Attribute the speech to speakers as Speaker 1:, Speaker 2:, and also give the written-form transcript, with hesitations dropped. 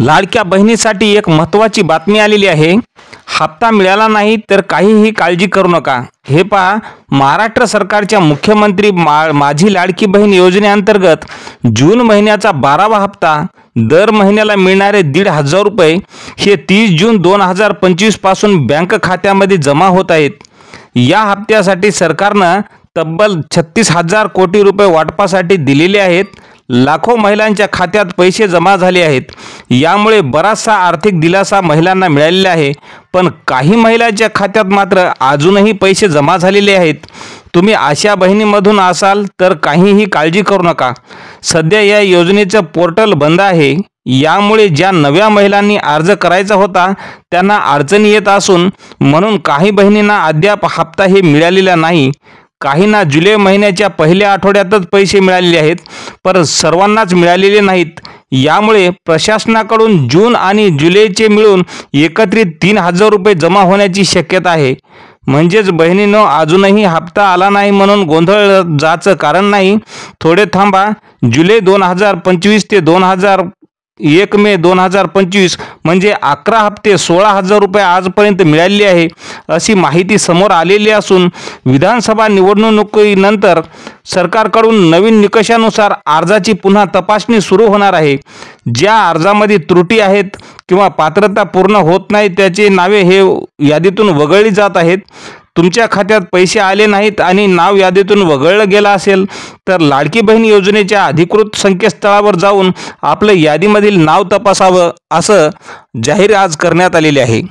Speaker 1: लाडक्या बहिणीसाठी एक महत्त्वाची बातमी आलेली आहे। हप्ता मिळाला नाही तर काहीही काळजी करू नका। हे पहा, महाराष्ट्र सरकारच्या मुख्यमंत्री माझी लाडकी बहीण योजनेअंतर्गत जून महिन्याचा 12वा हप्ता दर महिन्याला मिळणारे 1,500 रुपये हे 30 जून 2025 पासून बँक खात्यामध्ये जमा होत आहेत। या हप्त्यासाठी सरकारने तब्बल 36,000 कोटी रुपये वाटपासाठी दिलेले आहेत। लाखो महिलांच्या खात्यात पैसे जमा झाले आहेत। यामुळे बराचसा आर्थिक दिलासा महिलांना मिळालेला आहे। पण काही महिलांच्या खात्यात मात्र अजूनही पैसे जमा झालेले आहेत। तुम्ही अशा बहिणीमधून असाल तर काहीही काळजी करू नका। सध्या या योजनेचं पोर्टल बंद आहे। यामुळे ज्या नव्या महिलांनी अर्ज करायचा होता त्यांना अडचणी येत असून म्हणून काही बहिणींना अद्याप हप्ता हे मिळालेला नाही। काहींना जुलै महिन्याच्या पहिल्या आठवड्यातच पैसे मिळालेले आहेत, पण सर्वांनाच मिळालेले नाहीत। यामुळे प्रशासनाकडून जून आणि जुलैचे मिळून एकत्रित 3,000 रुपये जमा होण्याची शक्यता आहे। म्हणजेच बहिणींनो, अजूनही हप्ता आला नाही म्हणून गोंधळ जायचं कारण नाही। थोडे थांबा। जुलै 2025 ते 1 मे 2025 म्हणजे 11 हप्ते 16,000 रुपये आजपर्यंत मिळालेले आहे अशी माहिती समोर आलेली असून विधानसभा निवडणुकीनंतर सरकारकडून नवीन निकषानुसार अर्जाची पुन्हा तपासणी सुरू होणार आहे। ज्या अर्जामध्ये त्रुटी आहेत किंवा पात्रता पूर्ण होत नाही त्याचे नावे हे यादीतून वगळली जात आहेत। तुमच्या खात्यात पैसे आले नाहीत आणि नाव यादीतून वगळलं गेलं असेल तर लाडकी बहीण योजनेच्या अधिकृत संकेतस्थळावर जाऊन आपलं यादीमधील नाव तपासावं असं जाहीर आज करण्यात आलेले आहे।